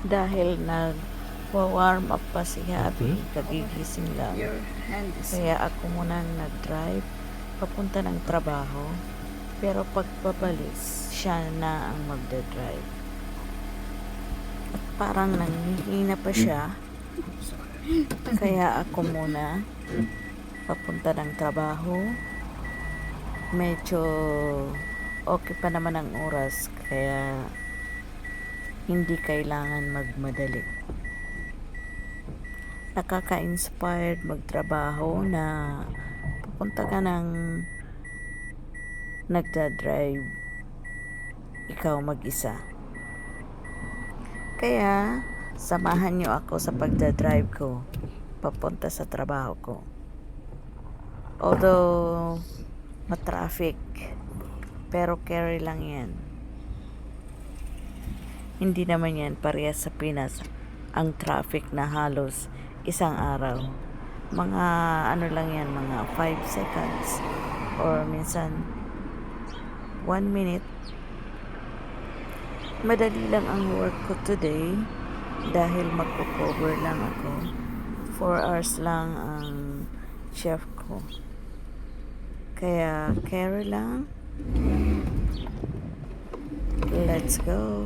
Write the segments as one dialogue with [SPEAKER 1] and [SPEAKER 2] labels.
[SPEAKER 1] dahil nag-warm up pa si Happy, kagigising lang.
[SPEAKER 2] Your hand is
[SPEAKER 1] Kaya ako muna nag-drive papunta ng trabaho. Pero pagpabalik, siya na ang magdadrive. At parang nanghihina pa siya. Kaya ako muna papunta ng trabaho. Medyo okay pa naman ang oras, kaya hindi kailangan magmadali. Nakaka-inspired magtrabaho na pupunta ka ng nagdadrive ikaw mag-isa. Kaya samahan niyo ako sa pagdadrive ko papunta sa trabaho ko. Although matraffic, pero carry lang yan. Hindi naman yan parehas sa Pinas ang traffic na halos isang araw. Mga ano lang yan, mga 5 seconds or minsan 1 minute. Madali lang ang work ko today dahil magko-cover lang ako. 4 hours lang ang chef ko. Kaya carry lang. Let's go.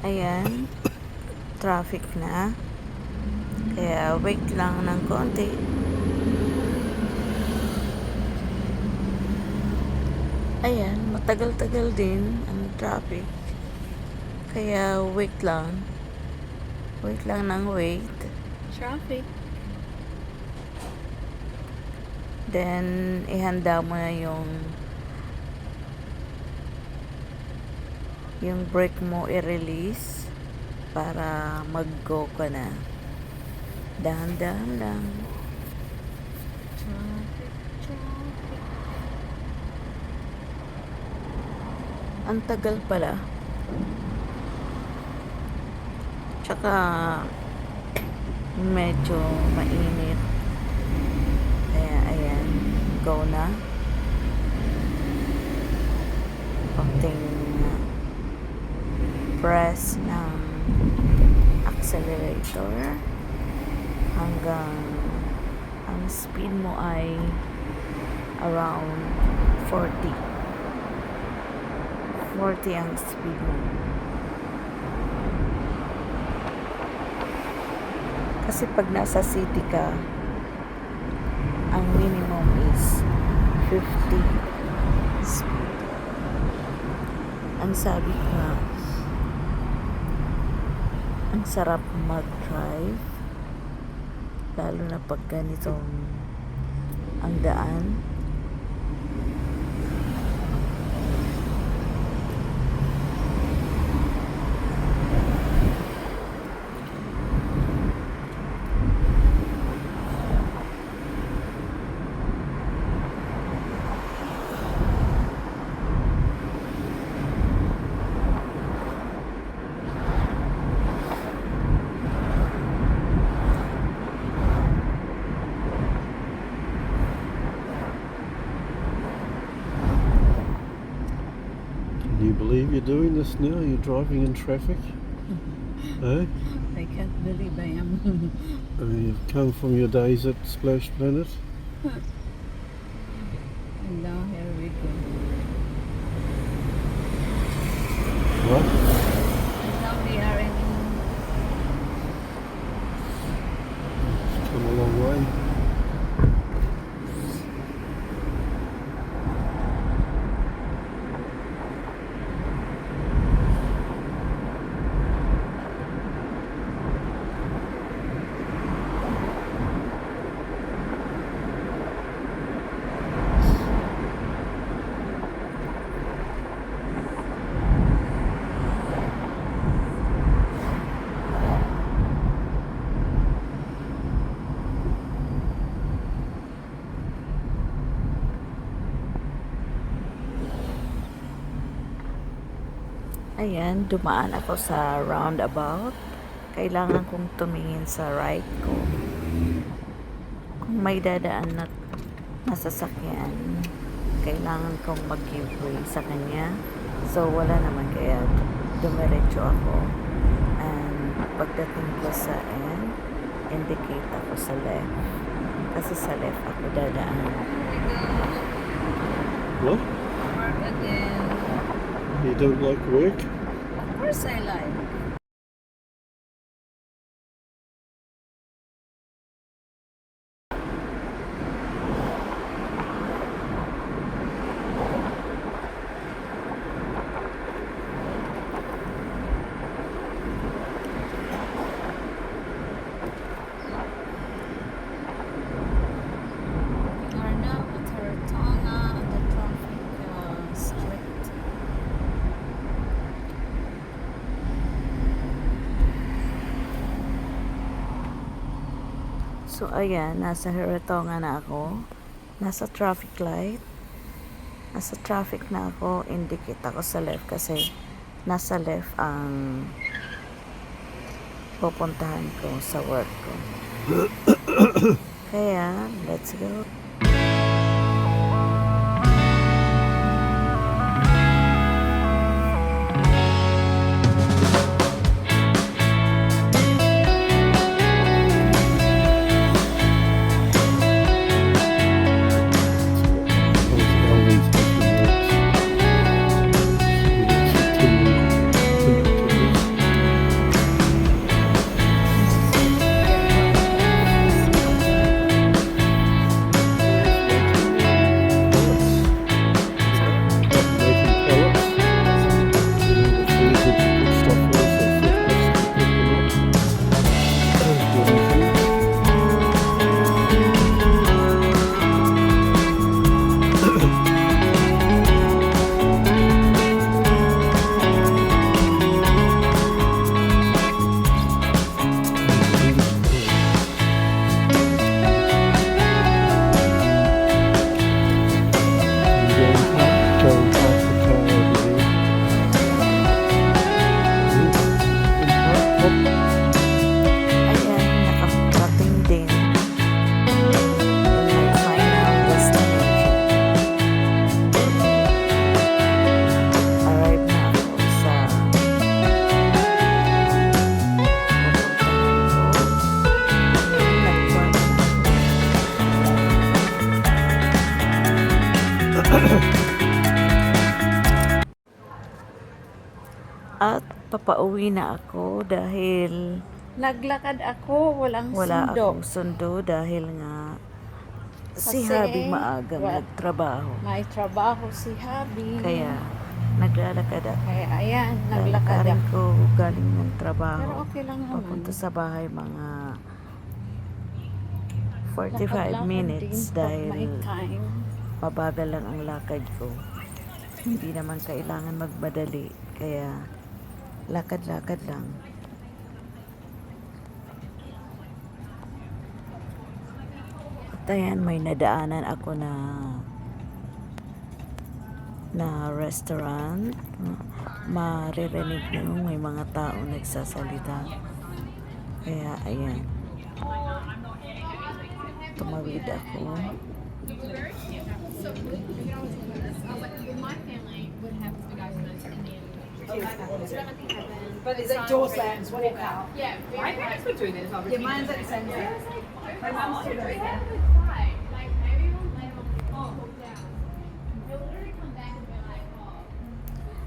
[SPEAKER 1] Ayan, traffic na. Kaya wait lang ng konti. Ayan, matagal-tagal din ang traffic. Kaya wait lang. Wait lang ng wait.
[SPEAKER 2] traffic.
[SPEAKER 1] Then, ihanda mo na yung brake mo i-release para mag-go ka na. Dahan-dahan lang.
[SPEAKER 2] Traffic, traffic.
[SPEAKER 1] Ang tagal pala. Tsaka medyo mainit. Kaya ayan, go na. Konting press ng accelerator hanggang ang speed mo ay around 40 ang speed mo. Kasi pag nasa city ka, ang minimum is 50 speed. Ang sabi ka, ang sarap mag-drive, lalo na pag ganitong ang daan.
[SPEAKER 3] Can you believe you're doing this now? You're driving in traffic? Eh?
[SPEAKER 2] I can't believe I am.
[SPEAKER 3] I mean, you've come from your days at Splash Planet.
[SPEAKER 2] And now here we go.
[SPEAKER 3] What?
[SPEAKER 2] And now we are in.
[SPEAKER 3] It's come a long way.
[SPEAKER 1] Ayan, dumaan ako sa roundabout. Kailangan kong tumingin sa right ko. Kung may dadaan na masasakyan, kailangan kong mag-give way sa kanya. So, wala naman, kaya dumiretso ako. And pagdating ko sa end, indicate ako sa left. Kasi sa left ako dadaan.
[SPEAKER 3] What?
[SPEAKER 2] Work again.
[SPEAKER 3] You don't like work?
[SPEAKER 2] Of course I like. We are now at Taratanga at the traffic street.
[SPEAKER 1] So, ayan, nasa Hiratonga na ako. Nasa traffic light. Nasa traffic na ako. Indicate ako sa left kasi nasa left ang pupuntahan ko sa work ko. Kaya, let's go. At papauwi na ako dahil
[SPEAKER 2] Naglakad ako, walang
[SPEAKER 1] wala
[SPEAKER 2] sundo.
[SPEAKER 1] akong sundo dahil nga si
[SPEAKER 2] Kasi,
[SPEAKER 1] Habi maagang
[SPEAKER 2] what?
[SPEAKER 1] nagtrabaho.
[SPEAKER 2] May trabaho si Habi.
[SPEAKER 1] Kaya naglalakad ako.
[SPEAKER 2] Kaya ayan,
[SPEAKER 1] Dahil
[SPEAKER 2] naglakad
[SPEAKER 1] karing
[SPEAKER 2] ako.
[SPEAKER 1] ko galing ng trabaho.
[SPEAKER 2] Pero okay lang naman.
[SPEAKER 1] Papunta sa bahay mga 45
[SPEAKER 2] Lakad-lakad
[SPEAKER 1] minutes
[SPEAKER 2] din pag
[SPEAKER 1] dahil
[SPEAKER 2] may time.
[SPEAKER 1] mabagal lang ang lakad ko. Hindi naman kailangan magmadali. Kaya lakad-lakad lang. At ayan, may nadaanan ako na restaurant. Maririnig nyo may mga tao nagsasalita. Kaya ayan, tumawid ako.
[SPEAKER 4] But it's like door slams, walk out.
[SPEAKER 5] Yeah, my parents would do this.
[SPEAKER 4] Yeah, mine's at the same time. My mum's too bad.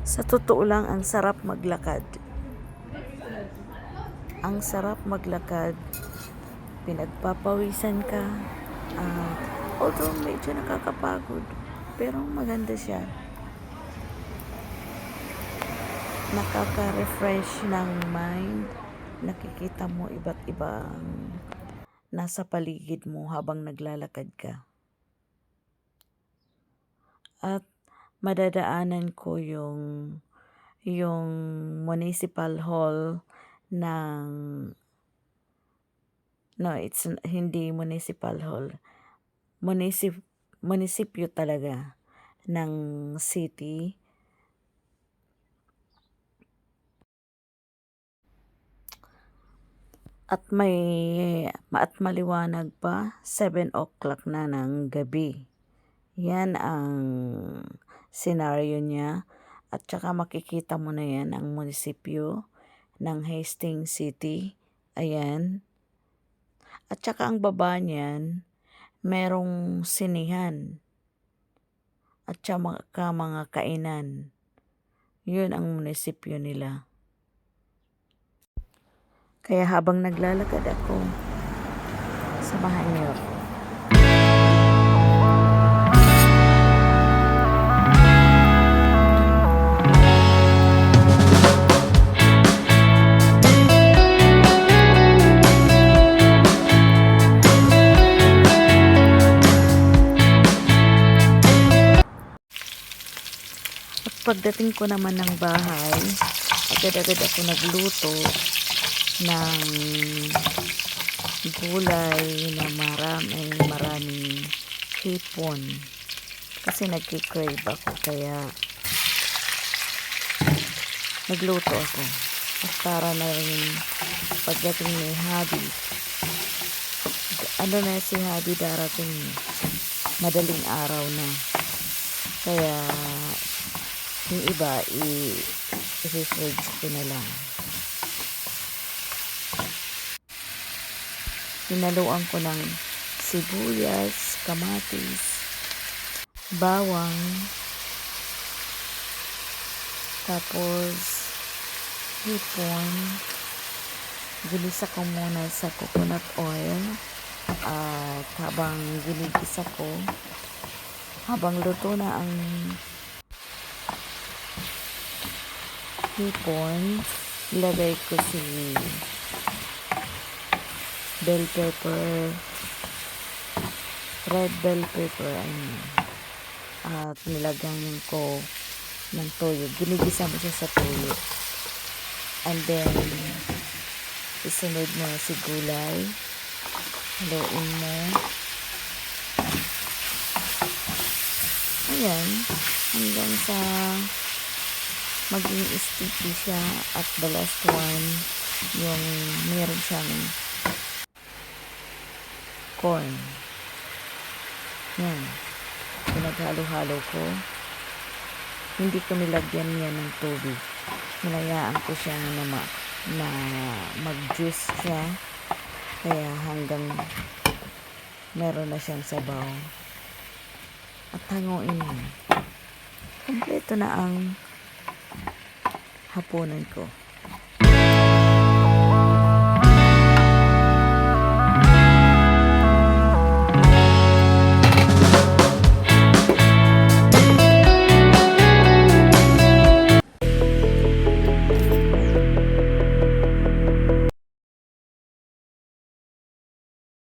[SPEAKER 1] Sa totoo lang, ang sarap maglakad. Ang sarap maglakad. Pinagpapawisan ka. Although medyo nakakapagod, pero maganda siya. Nakaka-refresh ng mind. Nakikita mo iba't ibang nasa paligid mo habang naglalakad ka. At madadaanan ko yung municipal hall ng it's hindi municipal hall. Munisipyo talaga ng city. At maliwanag pa, 7 o'clock na ng gabi. Yan ang senaryo niya. At saka makikita mo na yan ang munisipyo ng Hastings City. Ayan. At saka ang baba niyan, merong sinihan. At saka mga kainan. Yun ang munisipyo nila. Kaya habang naglalakad ako, samahan niyo ako. At pagdating ko naman ng bahay, agad-agad ako nagluto ng gulay na maraming hipon kasi nagki-crave ako, kaya nagluto ako at para na rin pagdating ni Habi, na si Habi darating madaling araw na, kaya yung iba i-fridge ko na lang. Hinaluan ko ng sibuyas, kamatis, bawang, tapos hipon. Ginisa ko muna sa coconut oil at habang ginigisa ko, habang luto na ang hipon, ilagay ko si bell pepper, red bell pepper, at nilagyan ko ng toyo. Ginigisa mo siya sa toyo. And then, isunod mo si gulay. Haluin mo. Ayan. Hanggang sa maging sticky siya. At the last one, yung meron siyang corn. Yan. Pinaghalo-halo ko. Hindi ko nilagyan niya ng tubig. Hinayaan ko siya na mag-juice siya. Kaya hanggang meron na siyang sabaw. At hanguin mo. Kompleto na ang hapunan ko.